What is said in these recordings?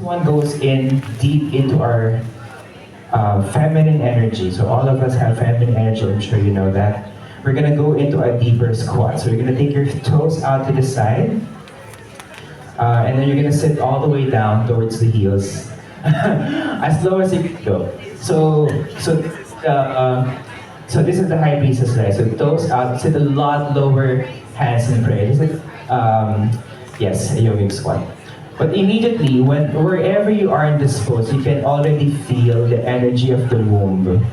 one goes in deep into our feminine energy. So all of us have feminine energy, I'm sure you know that. We're gonna go into a deeper squat. So you're gonna take your toes out to the side, and then you're gonna sit all the way down towards the heels, as low as you can go. So, so this is the high priestess, right? So toes out, sit a lot lower, hands in prayer. This is, yes, a yogic squat. But immediately, wherever you are in this pose, you can already feel the energy of the womb,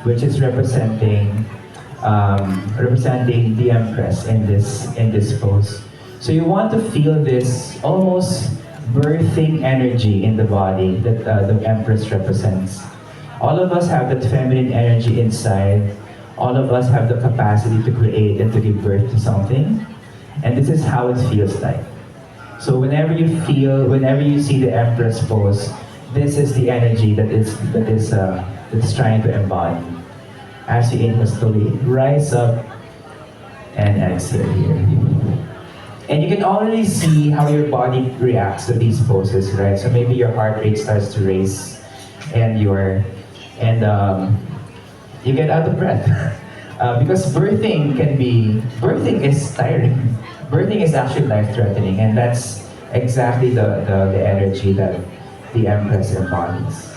which is representing the Empress in this pose. So you want to feel this almost birthing energy in the body that the Empress represents. All of us have that feminine energy inside. All of us have the capacity to create and to give birth to something. And this is how it feels like. So whenever you see the Empress pose, this is the energy that's trying to embody. As you inhale slowly, rise up and exhale here. And you can already see how your body reacts to these poses, right? So maybe your heart rate starts to race, and you get out of breath. Because birthing is tiring. Birthing is actually life-threatening, and that's exactly the energy that the Empress embodies.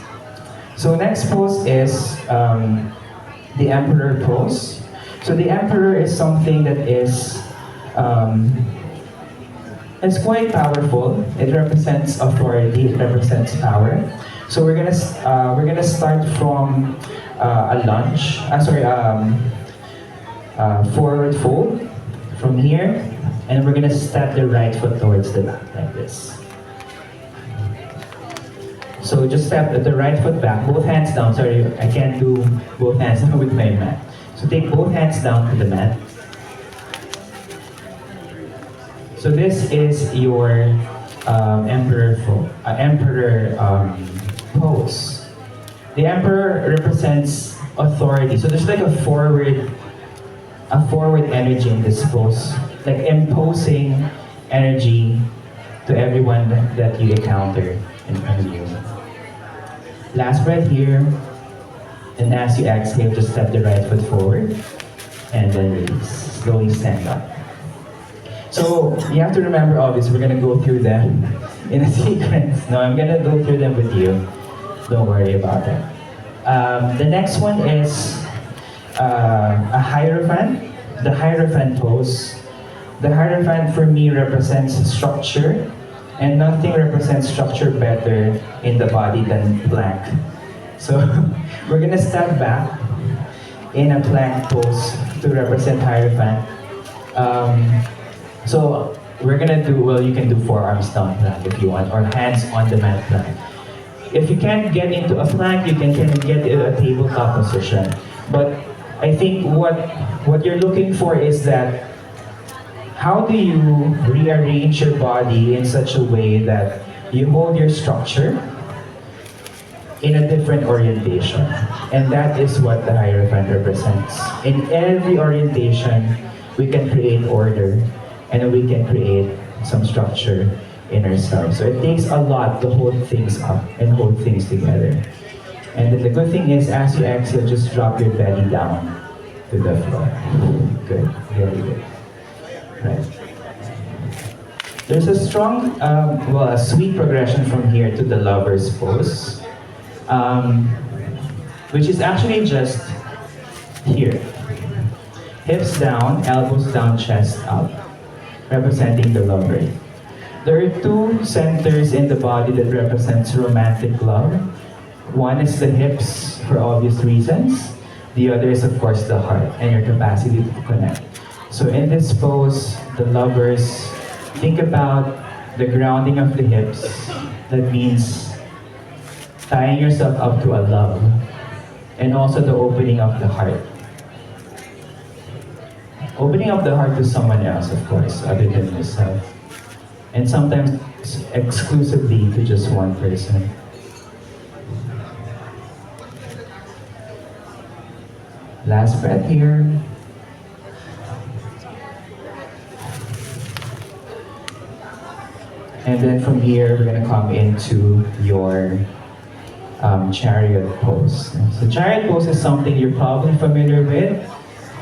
So next pose is the Emperor pose. So the Emperor is something that is it's quite powerful. It represents authority. It represents power. So we're gonna start from a lunge. Forward fold from here, and we're gonna step the right foot towards the back like this. So just step the right foot back, both hands down. Sorry, I can't do both hands down with my mat. So take both hands down to the mat. So this is your emperor pose. The emperor represents authority. So there's like a forward energy in this pose, like imposing energy to everyone that you encounter in front of you. Last breath here, and as you exhale, just step the right foot forward, and then release. Slowly stand up. So you have to remember all this. We're gonna go through them in a sequence. No, I'm gonna go through them with you. Don't worry about that. The next one is a Hierophant. The Hierophant pose. The Hierophant for me represents structure, and nothing represents structure better in the body than plank. So we're gonna step back in a plank pose to represent Hierophant. So we're gonna do, well, you can do forearms down plank if you want, or hands on the mat plank. If you can't get into a plank, you can get into a tabletop position. But I think what you're looking for is that how do you rearrange your body in such a way that you hold your structure in a different orientation. And that is what the Hierophant represents. In every orientation, we can create order and we can create some structure in ourselves. So it takes a lot to hold things up and hold things together. And then the good thing is, as you exhale, just drop your belly down to the floor. Good, very good. Right. There's a strong, a sweet progression from here to the Lover's pose, which is actually just here. Hips down, elbows down, chest up, representing the lover. There are two centers in the body that represents romantic love. One is the hips, for obvious reasons. The other is, of course, the heart and your capacity to connect. So in this pose, the lovers, think about the grounding of the hips. That means tying yourself up to a love. And also the opening of the heart. Opening up the heart to someone else, of course, other than yourself. And sometimes exclusively to just one person. Last breath here. And then from here, we're gonna come into your chariot pose. So chariot pose is something you're probably familiar with.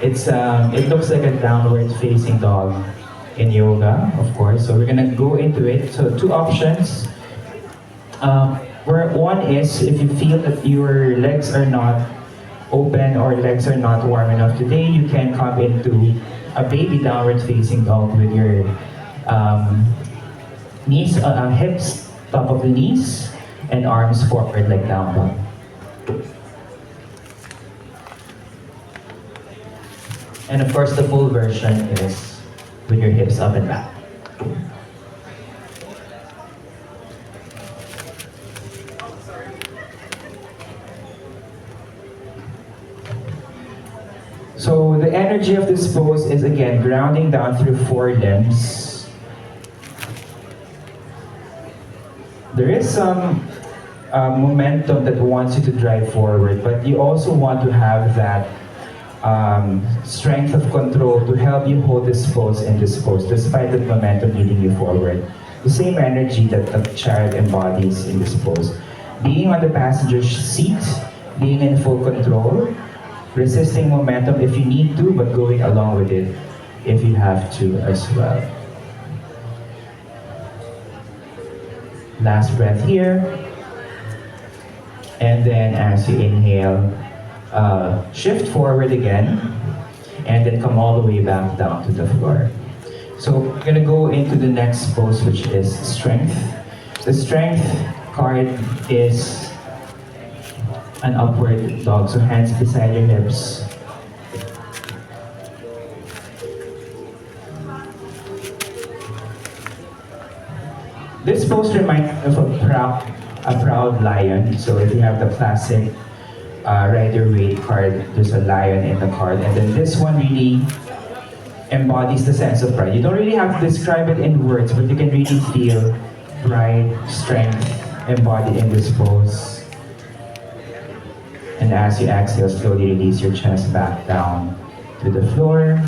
It looks like a downward facing dog in yoga, of course. So we're gonna go into it. So two options. Where one is if you feel that your legs are not open or legs are not warm enough today, you can come into a baby downward facing dog with your knees, hips, top of the knees, and arms forward like down dog. And of course, the full version is with your hips up and back. So the energy of this pose is again grounding down through four limbs. There is some momentum that wants you to drive forward, but you also want to have that strength of control to help you hold this pose and this pose, despite the momentum leading you forward. The same energy that the child embodies in this pose. Being on the passenger seat, being in full control, resisting momentum if you need to, but going along with it if you have to as well. Last breath here. And then as you inhale, shift forward again, and then come all the way back down to the floor. So we're gonna go into the next pose, which is strength. The strength card is an upward dog, so hands beside your hips. This pose reminds me of a proud lion. So if you have the classic Rider-Waite card, there's a lion in the card, and then this one really embodies the sense of pride. You don't really have to describe it in words, but you can really feel pride, strength embodied in this pose. And as you exhale, slowly release your chest back down to the floor.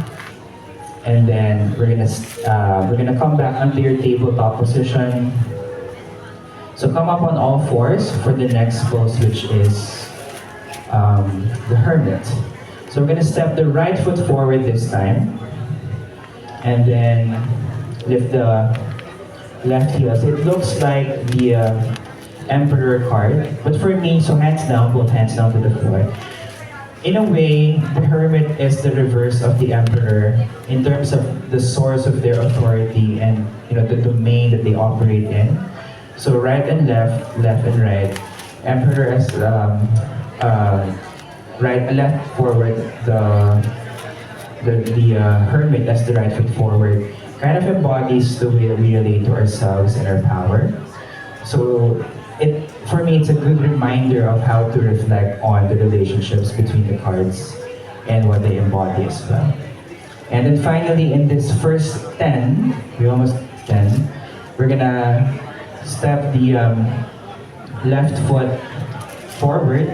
And then we're gonna come back onto your tabletop position. So come up on all fours for the next pose, which is the hermit. So we're gonna step the right foot forward this time, and then lift the left heel. So it looks like the Emperor card, but for me, so hands down, both hands down to the floor. In a way, the Hermit is the reverse of the Emperor in terms of the source of their authority and the domain that they operate in. So right and left, left and right. Emperor as left forward, the Hermit as the right foot forward, kind of embodies the way that we relate to ourselves and our power. So for me, it's a good reminder of how to reflect on the relationships between the cards and what they embody as well. And then finally, in this first 10, we almost 10, we're gonna step the left foot forward,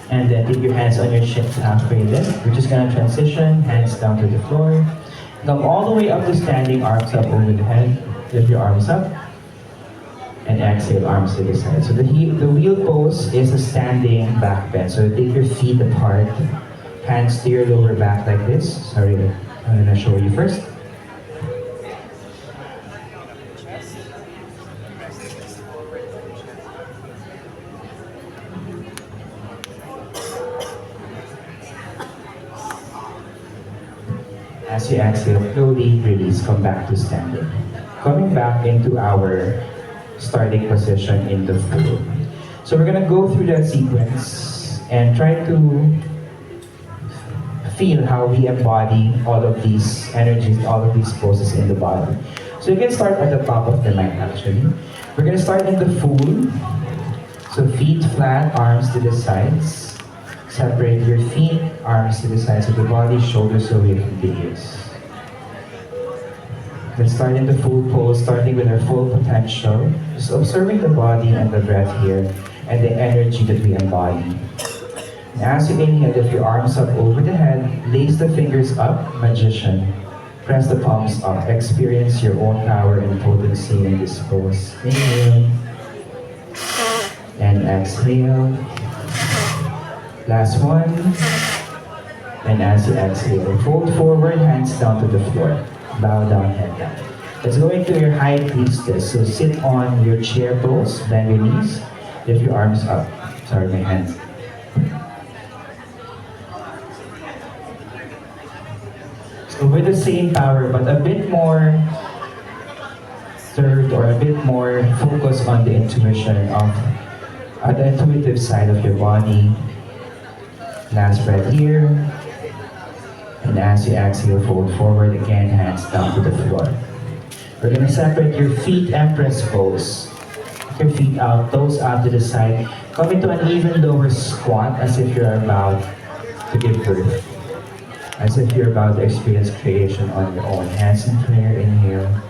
and then take your hands on your shins halfway lift. We're just gonna transition, hands down to the floor. Come all the way up to standing, arms up over the head. Lift your arms up. And exhale, arms to the side. So the wheel pose is a standing back bend. So take your feet apart, hands to your lower back like this. Sorry, I'm gonna show you first. As you exhale, slowly release, come back to standing. Coming back into our starting position in the floor. So we're gonna go through that sequence and try to feel how we embody all of these energies, all of these poses in the body. So you can start at the top of the mat actually. We're gonna start in the fool. So feet flat, arms to the sides. Separate your feet, arms to the sides of the body, shoulders away from the ears. Let's start in the full pose, starting with our full potential. Just observing the body and the breath here, and the energy that we embody. And as you inhale, lift your arms up over the head, lace the fingers up, magician. Press the palms up. Experience your own power and potency in this pose. Inhale and exhale. Last one. And as you exhale, fold forward, hands down to the floor. Bow down, head down. Let's go into your high priestess. So sit on your chair pose, bend your knees, lift your arms up. Sorry, my hands. So with the same power, but a bit more stirred or a bit more focus on the intuition of the intuitive side of your body. Last breath here. And as you exhale, fold forward again, hands down to the floor. We're going to separate your feet, Empress pose. Your feet out, toes out to the side. Come into an even lower squat as if you're about to give birth. As if you're about to experience creation on your own. Hands in prayer, inhale.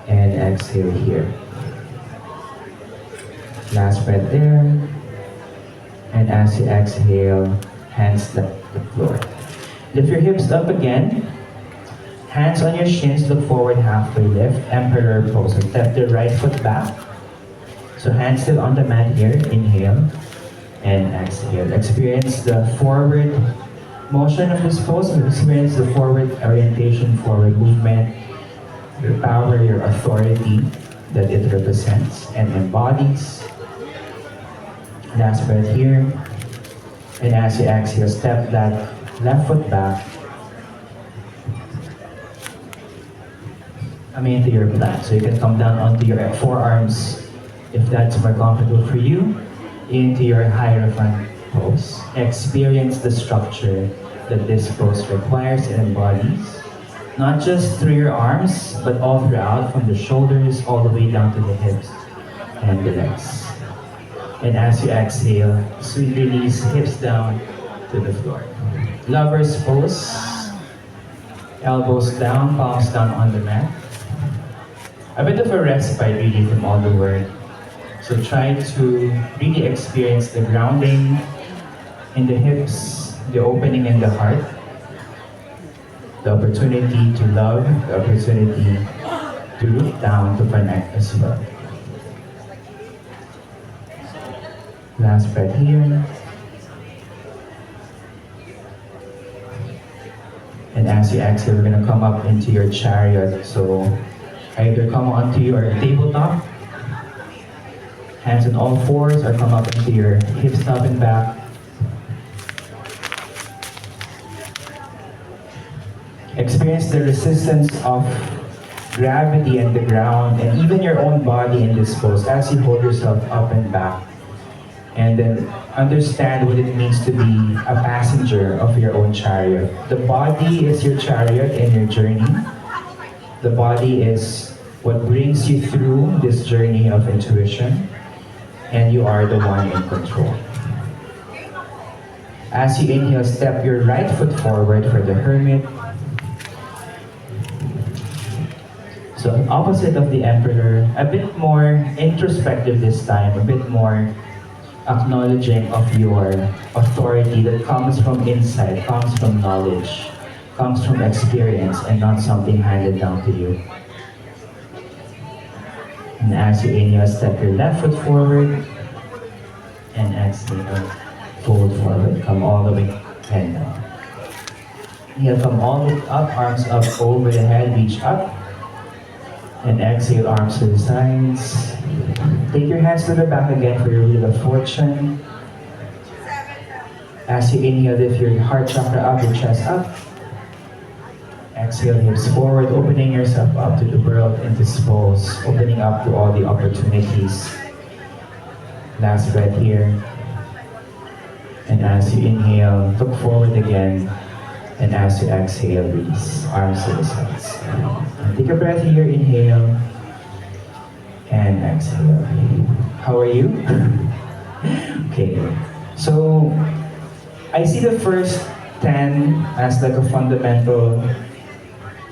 And exhale here. Last breath there. And as you exhale, hands left the floor. Lift your hips up again. Hands on your shins, look forward halfway lift. Emperor pose. Step the right foot back. So hands still on the mat here. Inhale and exhale. Experience the forward motion of this pose. Experience the forward orientation, forward movement. Your power, your authority that it represents and embodies. Last breath here. And as you exhale, step that left foot back. Into your plank. So you can come down onto your forearms if that's more comfortable for you. Into your Hierophant pose. Experience the structure that this pose requires and embodies. Not just through your arms, but all throughout, from the shoulders all the way down to the hips and the legs. And as you exhale, sweet release, hips down to the floor. Lover's pose. Elbows down, palms down on the mat. A bit of a respite really from all the work. So try to really experience the grounding in the hips, the opening in the heart, the opportunity to love, the opportunity to root down, to connect as well. Last breath here. And as you exhale, we're going to come up into your chariot. So either come onto your tabletop, hands on all fours, or come up into your hips up and back. Experience the resistance of gravity and the ground and even your own body in this pose as you hold yourself up and back. And then understand what it means to be a passenger of your own chariot. The body is your chariot in your journey. The body is what brings you through this journey of intuition, and you are the one in control. As you inhale, step your right foot forward for the Hermit. So opposite of the Emperor, a bit more introspective this time, a bit more acknowledging of your authority that comes from insight, comes from knowledge, comes from experience, and not something handed down to you. And as you inhale, step your left foot forward, and exhale, fold forward, come all the way, head down. Inhale, come all the way up, arms up over the head, reach up, and exhale, arms to the sides. Take your hands to the back again for your Wheel of Fortune. As you inhale, lift your heart chakra up, your chest up. Exhale, hips forward, opening yourself up to the world in this pose, opening up to all the opportunities. Last breath here. And as you inhale, look forward again. And as you exhale, release, arms to the sides. Take a breath here, inhale. And exhale. How are you? Okay. So, I see the first 10 as like a fundamental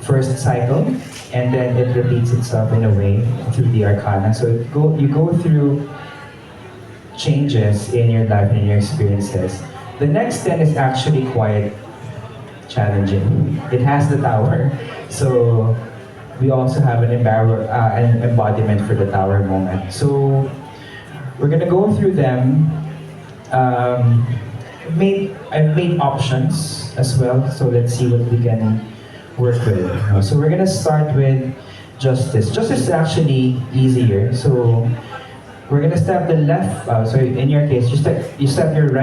first cycle, and then it repeats itself in a way through the arcana. So you go through changes in your life and in your experiences. The next 10 is actually quite challenging. It has the tower, so we also have an embodiment for the tower moment. So we're gonna go through them. Um, I've made options as well, so let's see what we can work with. So we're gonna start with justice. Justice is actually easier. So we're gonna step the left. So in your case, you step your right.